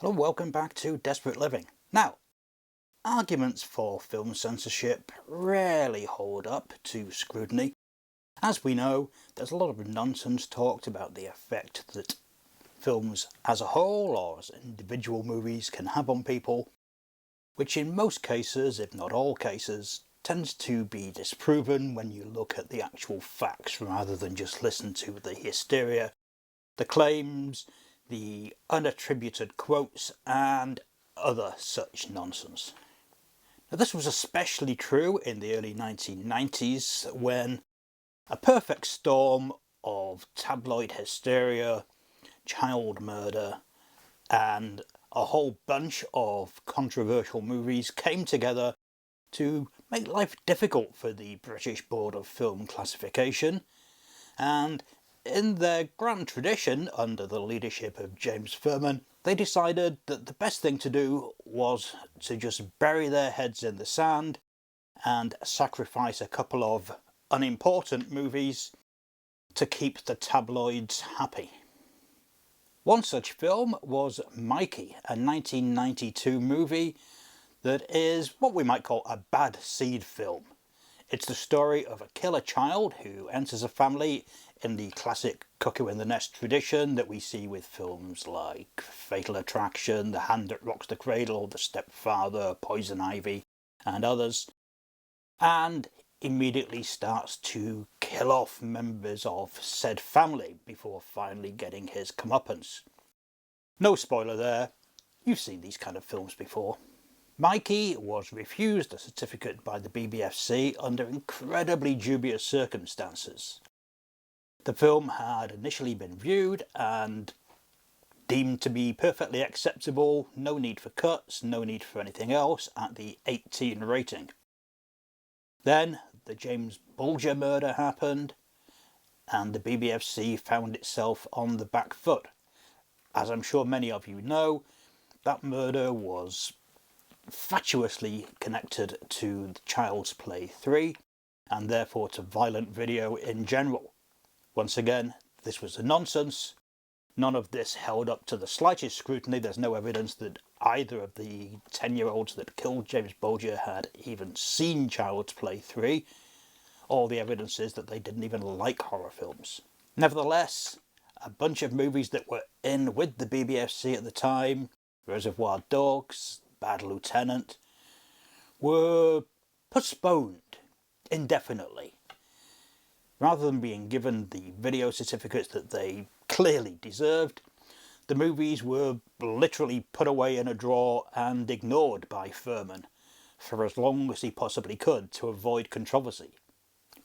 Hello, welcome back to Desperate Living. Now, arguments for film censorship rarely hold up to scrutiny. As we know, there's a lot of nonsense talked about the effect that films as a whole or as individual movies can have on people, which in most cases, if not all cases, tends to be disproven when you look at the actual facts rather than just listen to the hysteria, the claims, the unattributed quotes and other such nonsense. Now, this was especially true in the early 1990s when a perfect storm of tabloid hysteria, child murder and a whole bunch of controversial movies came together to make life difficult for the British Board of Film Classification, and in their grand tradition, under the leadership of James Furman, they decided that the best thing to do was to just bury their heads in the sand and sacrifice a couple of unimportant movies to keep the tabloids happy. One such film was Mikey, a 1992 movie that is what we might call a bad seed film. It's the story of a killer child who enters a family in the classic cuckoo in the nest tradition that we see with films like Fatal Attraction, The Hand That Rocks the Cradle, The Stepfather, Poison Ivy and others, and immediately starts to kill off members of said family before finally getting his comeuppance. No spoiler there, you've seen these kind of films before. Mikey was refused a certificate by the BBFC under incredibly dubious circumstances. The film had initially been viewed and deemed to be perfectly acceptable, no need for cuts, no need for anything else, at the 18 rating. Then the James Bulger murder happened and the BBFC found itself on the back foot. As I'm sure many of you know, that murder was fatuously connected to Child's Play 3 and therefore to violent video in general. Once again, this was a nonsense. None of this held up to the slightest scrutiny. There's no evidence that either of the 10-year-olds that killed James Bulger had even seen Child's Play 3. All the evidence is that they didn't even like horror films. Nevertheless, a bunch of movies that were in with the BBFC at the time, Reservoir Dogs, Bad Lieutenant, were postponed indefinitely. Rather than being given the video certificates that they clearly deserved, the movies were literally put away in a drawer and ignored by Furman for as long as he possibly could to avoid controversy.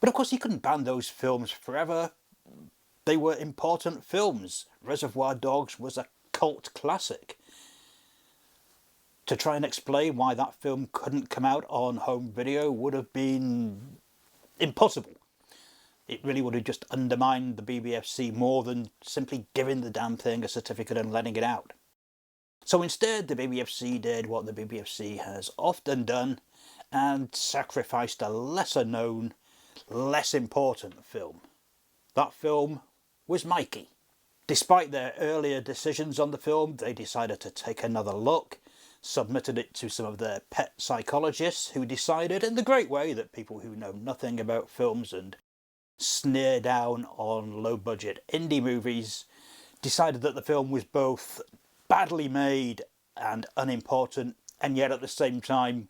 But of course he couldn't ban those films forever. They were important films. Reservoir Dogs was a cult classic. To try and explain why that film couldn't come out on home video would have been impossible. It really would have just undermined the BBFC more than simply giving the damn thing a certificate and letting it out. So instead, the BBFC did what the BBFC has often done and sacrificed a lesser known, less important film. That film was Mikey. Despite their earlier decisions on the film, they decided to take another look, submitted it to some of their pet psychologists who decided in the great way that people who know nothing about films and sneer down on low-budget indie movies decided that the film was both badly made and unimportant, and yet at the same time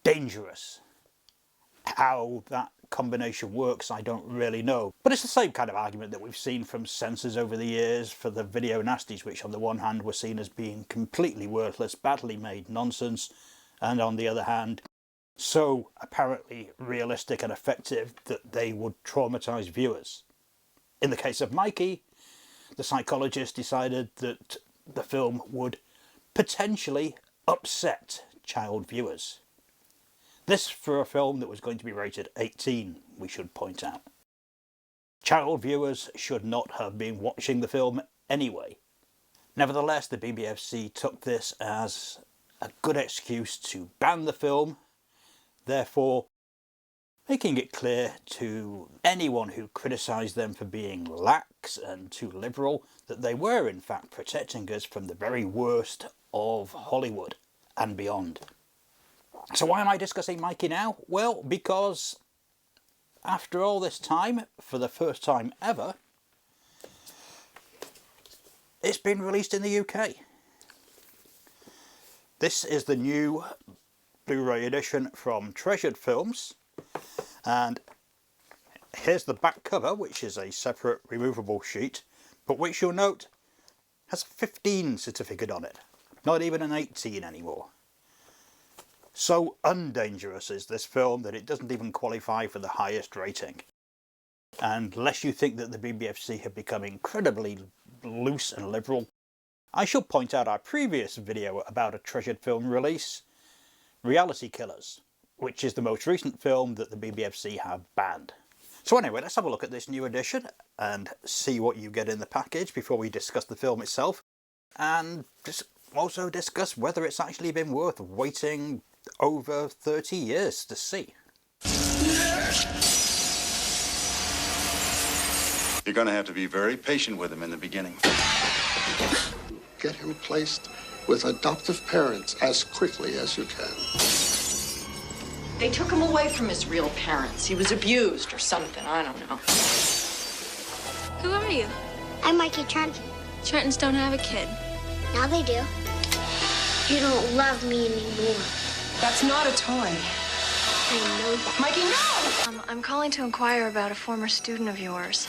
dangerous. How that combination works I don't really know, but it's the same kind of argument that we've seen from censors over the years for the video nasties, which on the one hand were seen as being completely worthless, badly made nonsense, and on the other hand so apparently realistic and effective that they would traumatise viewers. In the case of Mikey, the psychologist decided that the film would potentially upset child viewers. This for a film that was going to be rated 18, we should point out. Child viewers should not have been watching the film anyway. Nevertheless, the BBFC took this as a good excuse to ban the film. Therefore, making it clear to anyone who criticised them for being lax and too liberal that they were in fact protecting us from the very worst of Hollywood and beyond. So why am I discussing Mikey now? Well, because after all this time, for the first time ever, it's been released in the UK. This is the new Blu-ray edition from Treasured Films, and here's the back cover, which is a separate removable sheet, but which you'll note has a 15 certificate on it, not even an 18 anymore. So undangerous is this film that it doesn't even qualify for the highest rating. And lest you think that the BBFC have become incredibly loose and liberal, I shall point out our previous video about a Treasured film release, Reality Killers, which is the most recent film that the BBFC have banned. So anyway, let's have a look at this new edition and see what you get in the package before we discuss the film itself, and also discuss whether it's actually been worth waiting over 30 years to see. You're going to have to be very patient with him in the beginning. Get him placed with adoptive parents as quickly as you can. They took him away from his real parents. He was abused or something, I don't know. Who are you? I'm Mikey Trenton. Trentons don't have a kid. Now they do. You don't love me anymore. That's not a toy. I know that. Mikey, no! I'm calling to inquire about a former student of yours.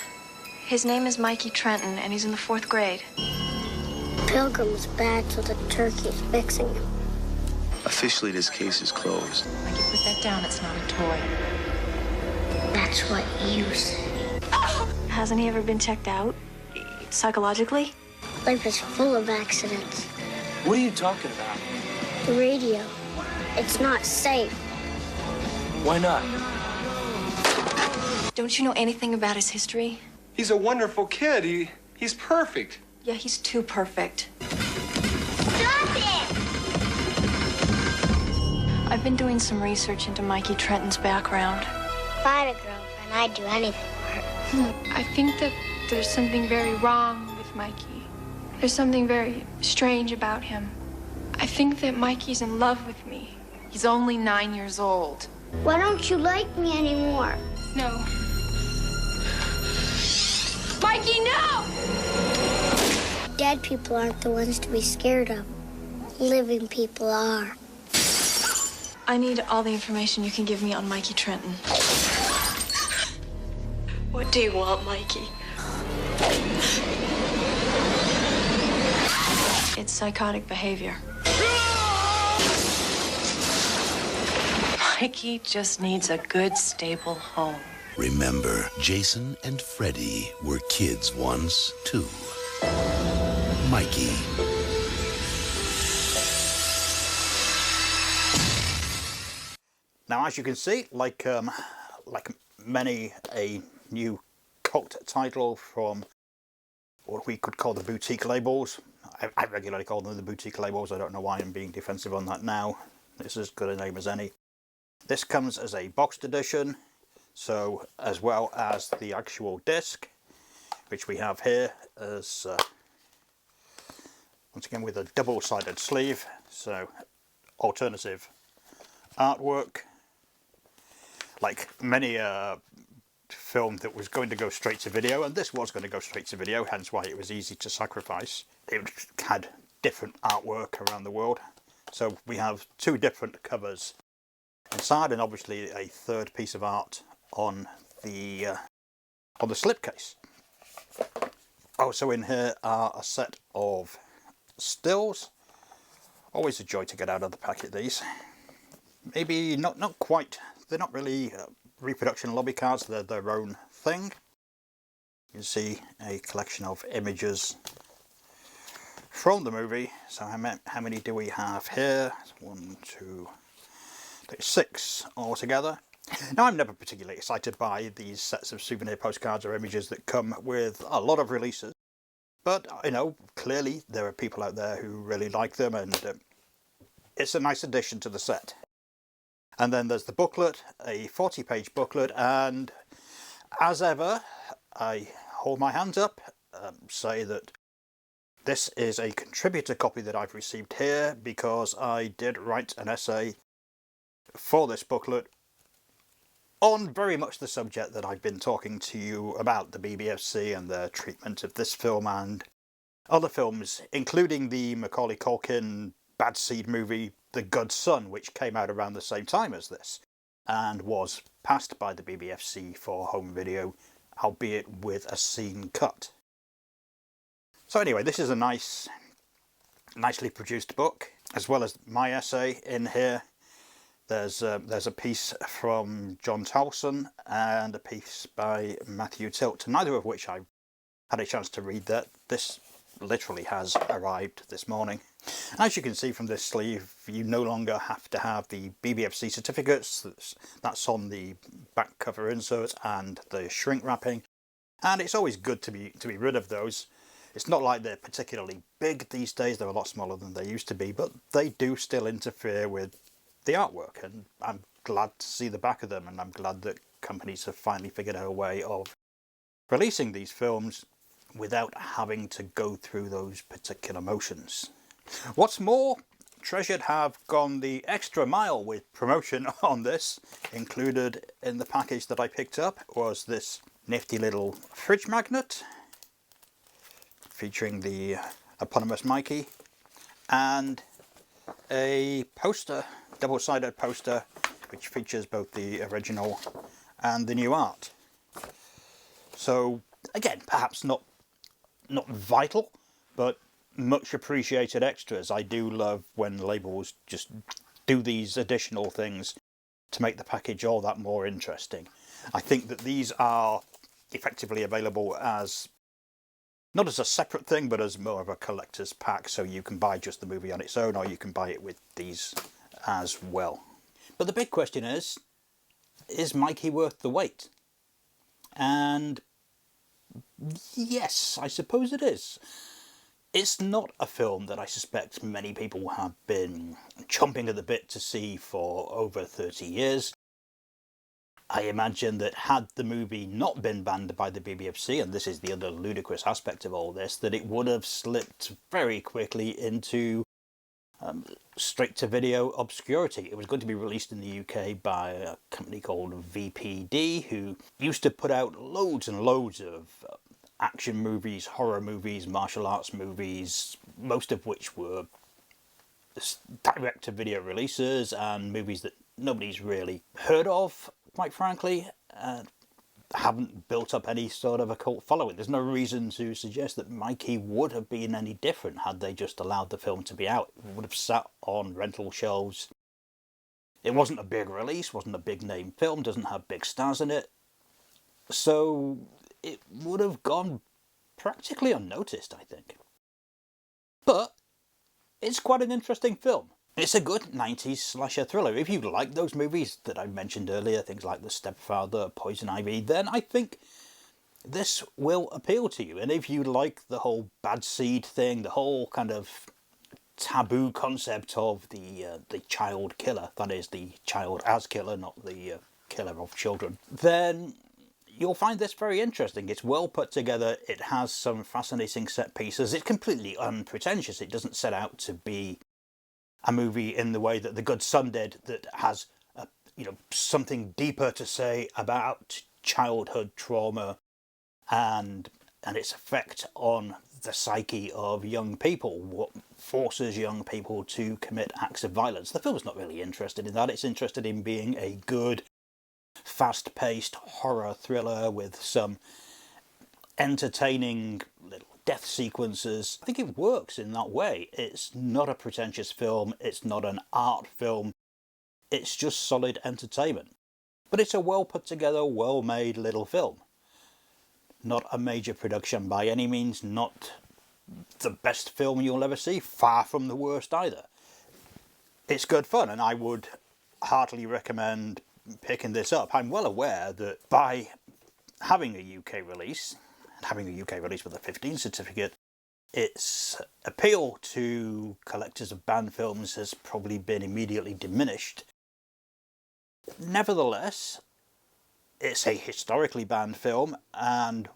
His name is Mikey Trenton, and he's in the 4th grade. Pilgrim was bad, so the turkey's fixing him. Officially, this case is closed. Mikey, put that down. It's not a toy. That's what you say. Hasn't he ever been checked out? Psychologically? Life is full of accidents. What are you talking about? The radio. It's not safe. Why not? Don't you know anything about his history? He's a wonderful kid. He's perfect. Yeah, he's too perfect. Stop it! I've been doing some research into Mikey Trenton's background. If I had a girlfriend, I'd do anything for her. I think that there's something very wrong with Mikey. There's something very strange about him. I think that Mikey's in love with me. He's only 9 years old. Why don't you like me anymore? No. Mikey, no! Dead people aren't the ones to be scared of. Living people are. I need all the information you can give me on Mikey Trenton. What do you want, Mikey? It's psychotic behavior. Mikey just needs a good, stable home. Remember, Jason and Freddy were kids once, too. Mikey. Now, as you can see, like many a new cult title from what we could call the boutique labels. I regularly call them the boutique labels. I don't know why I'm being defensive on that now. This is as good a name as any. This comes as a boxed edition, so as well as the actual disc, which we have here as once again with a double-sided sleeve, so alternative artwork. Like many film that was going to go straight to video, and this was going to go straight to video, hence why it was easy to sacrifice. It had different artwork around the world, so we have two different covers inside, and obviously a third piece of art on the slipcase. Also in here are a set of stills. Always a joy to get out of the packet, these. Maybe not quite, they're not really reproduction lobby cards, they're their own thing. You can see a collection of images from the movie. So how many do we have here? 1, 2, 3, 6 altogether. Now, I'm never particularly excited by these sets of souvenir postcards or images that come with a lot of releases. But, you know, clearly there are people out there who really like them, and it's a nice addition to the set. And then there's the booklet, a 40-page booklet, and as ever, I hold my hands up, say that this is a contributor copy that I've received here because I did write an essay for this booklet on very much the subject that I've been talking to you about, the BBFC and their treatment of this film and other films, including the Macaulay Culkin Bad Seed movie The Good Son, which came out around the same time as this and was passed by the BBFC for home video, albeit with a scene cut. So anyway, this is a nicely produced book, as well as my essay in here. There's a piece from John Towson and a piece by Matthew Tilt, neither of which I had a chance to read that. This literally has arrived this morning. And as you can see from this sleeve, you no longer have to have the BBFC certificates. That's on the back cover insert and the shrink wrapping. And it's always good to be rid of those. It's not like they're particularly big these days, they're a lot smaller than they used to be, but they do still interfere with the artwork, and I'm glad to see the back of them, and I'm glad that companies have finally figured out a way of releasing these films without having to go through those particular motions. What's more, Treasured have gone the extra mile with promotion on this. Included in the package that I picked up was this nifty little fridge magnet featuring the eponymous Mikey, and a poster, double-sided poster, which features both the original and the new art. So again, perhaps not vital, but much appreciated extras. I do love when labels just do these additional things to make the package all that more interesting. I think that these are effectively available as not as a separate thing, but as more of a collector's pack, so you can buy just the movie on its own, or you can buy it with these as well. But the big question is Mikey worth the wait? And yes, I suppose it is. It's not a film that I suspect many people have been chomping at the bit to see for over 30 years. I imagine that had the movie not been banned by the BBFC, and this is the other ludicrous aspect of all this, that it would have slipped very quickly into straight-to-video obscurity. It was going to be released in the UK by a company called VPD, who used to put out loads and loads of action movies, horror movies, martial arts movies, most of which were direct-to-video releases and movies that nobody's really heard of, quite frankly, haven't built up any sort of a cult following. There's no reason to suggest that Mikey would have been any different had they just allowed the film to be out. It would have sat on rental shelves. It wasn't a big release, wasn't a big name film, doesn't have big stars in it. So it would have gone practically unnoticed, I think. But it's quite an interesting film. It's a good 90s slasher thriller. If you like those movies that I mentioned earlier, things like The Stepfather, Poison Ivy, then I think this will appeal to you. And if you like the whole bad seed thing, the whole kind of taboo concept of the child killer, that is, the child as killer, not the killer of children, then you'll find this very interesting. It's well put together, it has some fascinating set pieces, it's completely unpretentious, it doesn't set out to be a movie in the way that The Good Son did, that has something deeper to say about childhood trauma and its effect on the psyche of young people, what forces young people to commit acts of violence. The film's not really interested in that. It's interested in being a good, fast-paced horror thriller with some entertaining little death sequences. I think it works in that way. It's not a pretentious film, it's not an art film, it's just solid entertainment. But it's a well put together, well made little film. Not a major production by any means, not the best film you'll ever see, far from the worst either. It's good fun, and I would heartily recommend picking this up. I'm well aware that by having a UK release, and having a UK release with a 15 certificate, its appeal to collectors of banned films has probably been immediately diminished Nevertheless, it's a historically banned film, and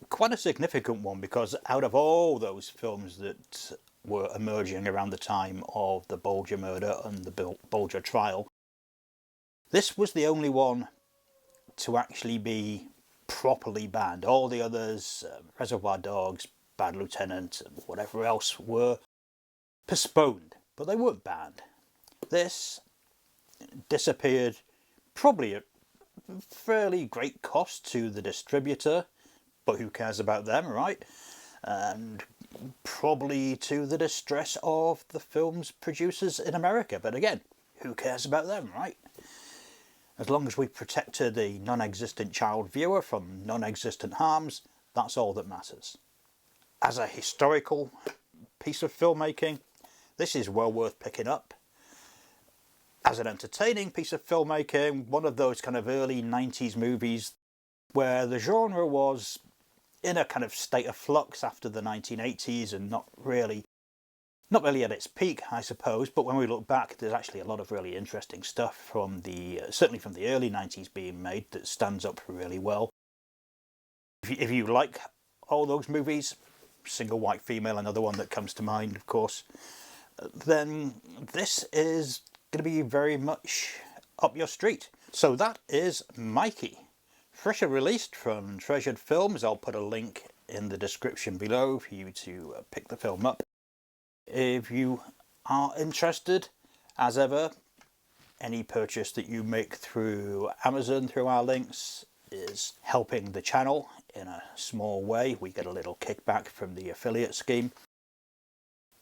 quite a significant one, because out of all those films that were emerging around the time of the Bulger murder and the Bulger trial, this was the only one to actually be properly banned. All the others, Reservoir Dogs, Bad Lieutenant, and whatever else, were postponed, but they weren't banned. This disappeared, probably at fairly great cost to the distributor, but who cares about them, right? And probably to the distress of the film's producers in America, but again, who cares about them, right? As long as we protected the non-existent child viewer from non-existent harms, that's all that matters. As a historical piece of filmmaking, this is well worth picking up. As an entertaining piece of filmmaking, one of those kind of early 90s movies where the genre was in a kind of state of flux after the 1980s and not really at its peak, I suppose, but when we look back, there's actually a lot of really interesting stuff from certainly from the early 90s being made that stands up really well. If you like all those movies, Single White Female, another one that comes to mind, of course, then this is going to be very much up your street. So that is Mikey. Freshly released from Treasured Films. I'll put a link in the description below for you to pick the film up. If you are interested, as ever, any purchase that you make through Amazon through our links is helping the channel in a small way. We get a little kickback from the affiliate scheme.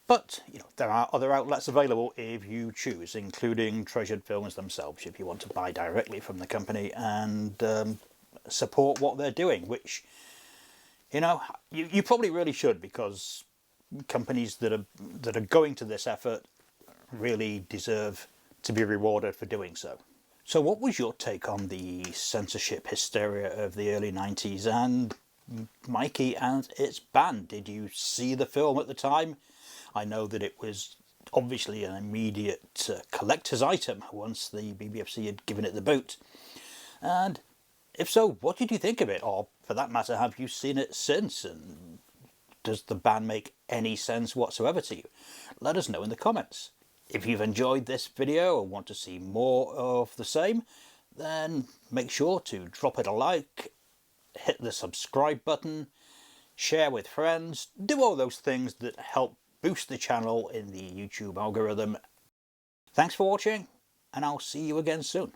But, there are other outlets available if you choose, including Treasured Films themselves, if you want to buy directly from the company and support what they're doing, which, you probably really should, because companies that are going to this effort really deserve to be rewarded for doing so. So what was your take on the censorship hysteria of the early 90s and Mikey and its ban? Did you see the film at the time? I know that it was obviously an immediate collector's item once the BBFC had given it the boot. And if so, what did you think of it? Or for that matter, have you seen it since? And does the ban make any sense whatsoever to you? Let us know in the comments. If you've enjoyed this video and want to see more of the same, then make sure to drop it a like, hit the subscribe button, share with friends, do all those things that help boost the channel in the YouTube algorithm. Thanks for watching, and I'll see you again soon.